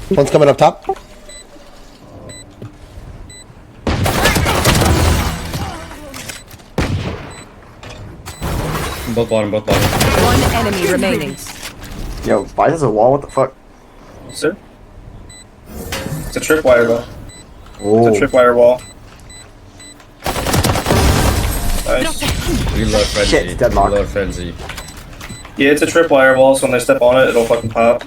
One's coming up top. Both bottom, both bottom. One enemy remaining. Yo, why is a wall? What the fuck? Sir? It's a tripwire wall. Oh. It's a tripwire wall. Nice. Reload frenzy. Shit, deadlock. Reload frenzy. Yeah, it's a tripwire wall, so when they step on it, it'll fucking pop.